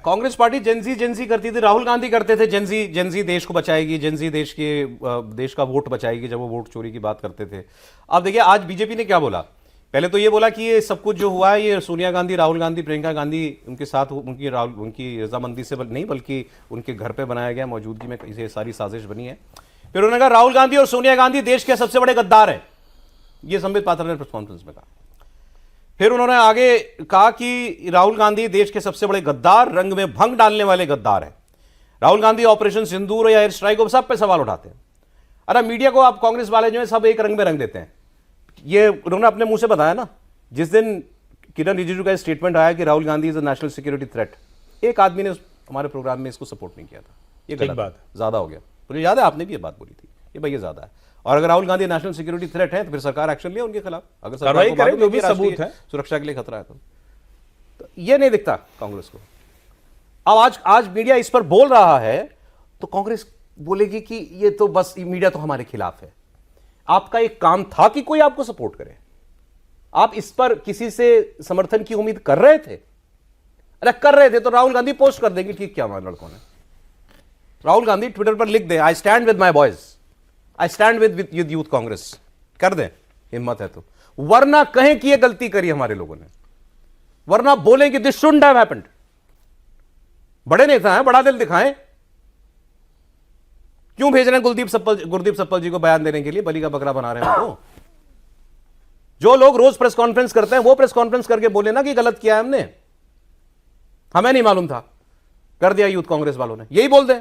Congress party Gen Z करती थी, राहुल गांधी करते थे जेंजी देश को बचाएगी, जेंजी देश का वोट बचाएगी, जब वो वोट चोरी की बात करते थे। अब देखिए आज बीजेपी ने क्या बोला। पहले तो ये बोला कि ये सब कुछ जो हुआ है ये सोनिया गांधी, राहुल गांधी, प्रियंका गांधी उनके साथ उनकी रजामंदी से नहीं बल्कि उनके घर पे बनाया गया, मौजूदगी में ये सारी साजिश बनी है। फिर उन्होंने कहा राहुल गांधी और सोनिया गांधी देश के सबसे बड़े गद्दार हैं, ये संबित पात्रा ने प्रेस कॉन्फ्रेंस में कहा। फिर उन्होंने आगे कहा कि राहुल गांधी देश के सबसे बड़े गद्दार, रंग में भंग डालने वाले गद्दार हैं। राहुल गांधी ऑपरेशन सिंदूर या एयर स्ट्राइक को सब पे सवाल उठाते हैं। अरे मीडिया को आप कांग्रेस वाले जो है सब एक रंग में रंग देते हैं। ये उन्होंने अपने मुंह से बताया ना, जिस दिन किरण रिजिजू का स्टेटमेंट आया कि Rahul Gandhi is a national security threat, एक आदमी ने हमारे प्रोग्राम में इसको सपोर्ट नहीं किया था। ये गलत बात ज्यादा हो गया। मुझे याद है आपने भी ये बात बोली थी, ये भाई ये ज्यादा है। और अगर Rahul Gandhi national security threat है तो फिर सरकार एक्शन ले उनके खिलाफ, अगर सरकार को जो भी सबूत है सुरक्षा के लिए खतरा है तो ये नहीं दिखता कांग्रेस को। अब आज मीडिया इस पर बोल रहा है तो कांग्रेस बोलेगी कि ये तो बस मीडिया तो हमारे खिलाफ है। आपका एक काम था कि कोई आपको सपोर्ट करे, आप इस पर किसी से समर्थन की उम्मीद कर रहे थे? अरे कर रहे थे तो राहुल गांधी पोस्ट कर देगी, ठीक क्या हमारे लड़कों ने। राहुल गांधी ट्विटर पर लिख दे I stand with my boys, I stand with youth Congress, कर दें हिम्मत है तो, वरना कहें कि यह गलती करी हमारे लोगों ने, वरना बोलें कि दिस शुडंट हैव हैपेंड। बड़े नेता हैं, बड़ा दिल दिखाएं। क्यों भेज रहे हैं गुरदीप सप्पल जी को बयान देने के लिए, बलि का बकरा बना रहे हैं उनको? जो लोग रोज प्रेस कॉन्फ्रेंस करते हैं वो प्रेस कॉन्फ्रेंस करके बोले ना कि गलत किया है हमने, हमें नहीं मालूम था, कर दिया यूथ कांग्रेस वालों ने, यही बोल दें।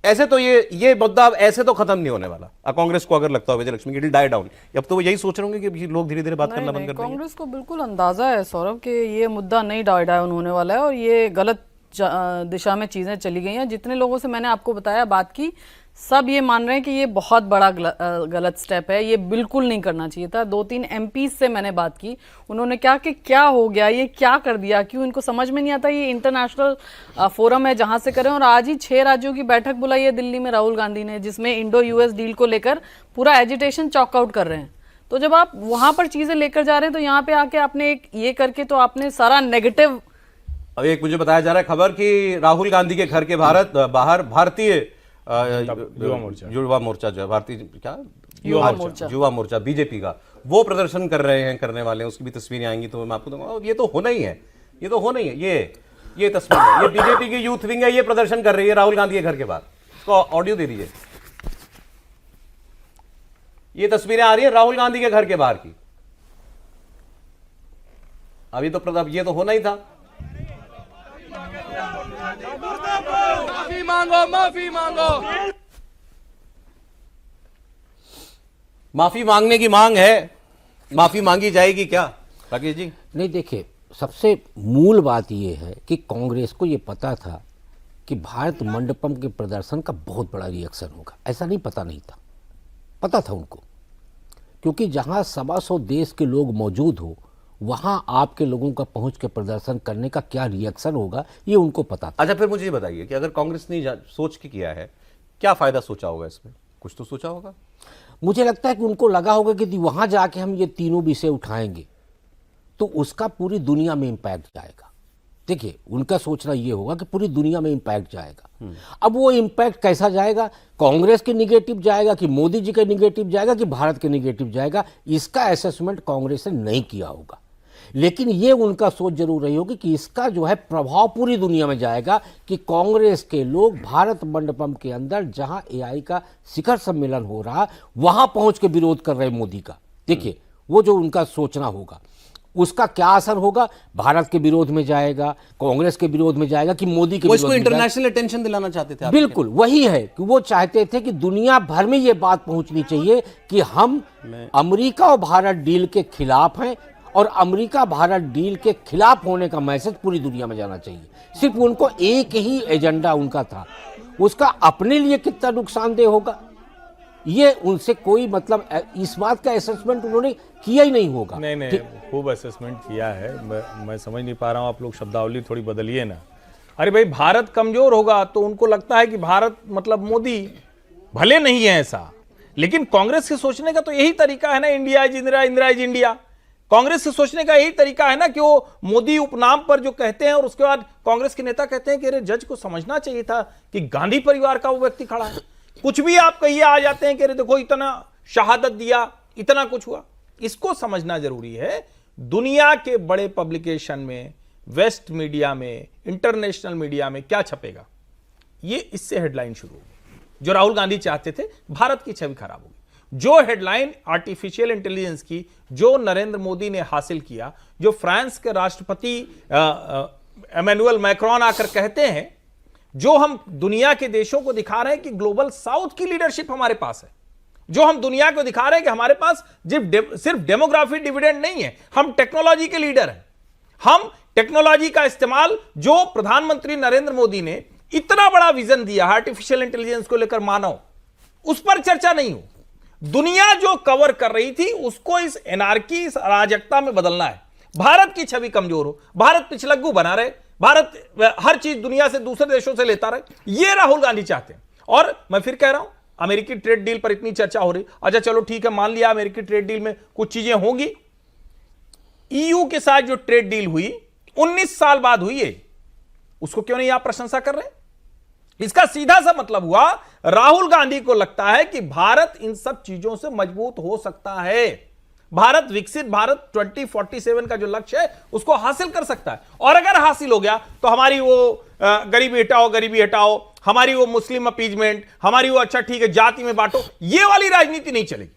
ऐसे तो ये मुद्दा ऐसे तो खत्म नहीं होने वाला। कांग्रेस को अगर लगता है Vijayalakshmi it will die down, अब तो वो यही सोच रहे होंगे कि लोग धीरे धीरे बात करना बंद कर देंगे। कांग्रेस को बिल्कुल अंदाजा है सौरभ कि ये मुद्दा नहीं डाई डाउन होने वाला है और ये गलत दिशा में चीजें चली गई हैं। जितने लोगों से मैंने आपको बताया बात की, सब ये मान रहे हैं कि ये बहुत बड़ा गलत स्टेप है, ये बिल्कुल नहीं करना चाहिए था। 2-3 एमपी से मैंने बात की, उन्होंने क्या कि क्या हो गया, ये क्या कर दिया, क्यों इनको समझ में नहीं आता। ये इंटरनेशनल फोरम है जहां से करें, और आज ही 6 राज्यों की बैठक बुलाई है दिल्ली में राहुल गांधी ने, जिसमें इंडो यूएस डील को लेकर पूरा एजिटेशन चॉकआउट कर रहे हैं। तो जब आप वहां पर चीजें लेकर जा रहे हैं तो यहाँ पे आके आपने एक ये करके तो आपने सारा नेगेटिव। अब एक मुझे बताया जा रहा है खबर कि राहुल गांधी के घर के बाहर भारतीय युवा मोर्चा जो है, भारतीय क्या युवा मोर्चा बीजेपी का, वो प्रदर्शन कर रहे हैं, करने वाले हैं। उसकी भी तस्वीरें आएंगी तो मैं आपको दूंगा। ये तो होना ही है, ये तो होना ही है। ये तस्वीर है, ये बीजेपी की यूथ विंग है, ये प्रदर्शन कर रही है राहुल गांधी के घर के बाहर। इसको ऑडियो दे दीजिए। ये तस्वीरें आ रही है राहुल गांधी के घर के बाहर की। अभी तो ये तो होना ही था। माफी मांगो, माफी मांगो। माफी मांगने की मांग है, माफी मांगी जाएगी क्या राकेश जी? नहीं, देखिए सबसे मूल बात यह है कि कांग्रेस को यह पता था कि भारत मंडपम के प्रदर्शन का बहुत बड़ा रिएक्शन होगा। ऐसा नहीं पता नहीं था, पता था उनको, क्योंकि जहां 125 देश के लोग मौजूद हो वहां आपके लोगों का पहुंच के प्रदर्शन करने का क्या रिएक्शन होगा ये उनको पता था। अच्छा, फिर मुझे ये बताइए कि अगर कांग्रेस ने सोच के किया है, क्या फायदा सोचा होगा इसमें? कुछ तो सोचा होगा। मुझे लगता है कि उनको लगा होगा कि वहां जाके हम ये तीनों विषय उठाएंगे तो उसका पूरी दुनिया में इंपैक्ट जाएगा। देखिए उनका सोचना ये होगा कि पूरी दुनिया में इंपैक्ट जाएगा। अब वो इंपैक्ट कैसा जाएगा, कांग्रेस के निगेटिव जाएगा कि मोदी जी के निगेटिव जाएगा कि भारत के निगेटिव जाएगा, इसका असेसमेंट कांग्रेस ने नहीं किया होगा। लेकिन ये उनका सोच जरूर रही होगी कि इसका जो है प्रभाव पूरी दुनिया में जाएगा कि कांग्रेस के लोग भारत मंडपम के अंदर जहां एआई का शिखर सम्मेलन हो रहा वहां पहुंच के विरोध कर रहे मोदी का। देखिए वो जो उनका सोचना होगा उसका क्या असर होगा, भारत के विरोध में जाएगा, कांग्रेस के विरोध में जाएगा कि मोदी के विरोध में इंटरनेशनल अटेंशन दिलाना चाहते थे। बिल्कुल वही है कि वो चाहते थे कि दुनिया भर में ये बात पहुंचनी चाहिए कि हम अमेरिका और भारत डील के खिलाफ हैं और अमेरिका भारत डील के खिलाफ होने का मैसेज पूरी दुनिया में जाना चाहिए। सिर्फ उनको एक ही एजेंडा उनका था, उसका अपने लिए कितना नुकसानदेह होगा ये उनसे कोई मतलब इस बात का असेसमेंट उन्होंने किया ही नहीं होगा। नहीं खूब असेसमेंट किया है। मैं समझ नहीं पा रहा हूँ, आप लोग शब्दावली थोड़ी बदलिए ना। अरे भाई भारत कमजोर होगा तो उनको लगता है कि भारत मतलब मोदी भले नहीं है ऐसा, लेकिन कांग्रेस के सोचने का तो यही तरीका है ना, India is Indira, Indira is India. Congress के सोचने का यही तरीका है ना कि वो मोदी उपनाम पर जो कहते हैं और उसके बाद कांग्रेस के नेता कहते हैं कि अरे जज को समझना चाहिए था कि गांधी परिवार का वो व्यक्ति खड़ा है। कुछ भी आप कहिए आ जाते हैं कि अरे देखो इतना शहादत दिया, इतना कुछ हुआ। इसको समझना जरूरी है। दुनिया के बड़े पब्लिकेशन में, वेस्ट मीडिया में, इंटरनेशनल मीडिया में क्या छपेगा, ये इससे हेडलाइन शुरू होगी। जो राहुल गांधी चाहते थे, भारत की छवि खराब होगी। जो हेडलाइन आर्टिफिशियल इंटेलिजेंस की जो नरेंद्र मोदी ने हासिल किया, जो फ्रांस के राष्ट्रपति एमेनुअल मैक्रोन आकर कहते हैं, जो हम दुनिया के देशों को दिखा रहे हैं कि ग्लोबल साउथ की लीडरशिप हमारे पास है, जो हम दुनिया को दिखा रहे हैं कि हमारे पास सिर्फ डेमोग्राफी डिविडेंड नहीं है, हम टेक्नोलॉजी के लीडर हैं। हम टेक्नोलॉजी का इस्तेमाल, जो प्रधानमंत्री नरेंद्र मोदी ने इतना बड़ा विजन दिया आर्टिफिशियल इंटेलिजेंस को लेकर मानव, उस पर चर्चा नहीं हो। दुनिया जो कवर कर रही थी उसको इस एनार्की, इस अराजकता में बदलना है। भारत की छवि कमजोर हो, भारत पिछलग्गू बना रहे, भारत हर चीज दुनिया से, दूसरे देशों से लेता रहे, ये राहुल गांधी चाहते हैं। और मैं फिर कह रहा हूं, अमेरिकी ट्रेड डील पर इतनी चर्चा हो रही, अच्छा चलो ठीक है, मान लिया अमेरिकी ट्रेड डील में कुछ चीजें होंगी। ईयू के साथ जो ट्रेड डील हुई 19 साल बाद हुई है, उसको क्यों नहीं आप प्रशंसा कर रहे? इसका सीधा सा मतलब हुआ, राहुल गांधी को लगता है कि भारत इन सब चीजों से मजबूत हो सकता है, भारत विकसित भारत 2047 का जो लक्ष्य है उसको हासिल कर सकता है। और अगर हासिल हो गया तो हमारी वो गरीबी हटाओ, हमारी वो मुस्लिम अपीजमेंट, हमारी वो अच्छा ठीक है जाति में बांटो, ये वाली राजनीति नहीं चलेगी।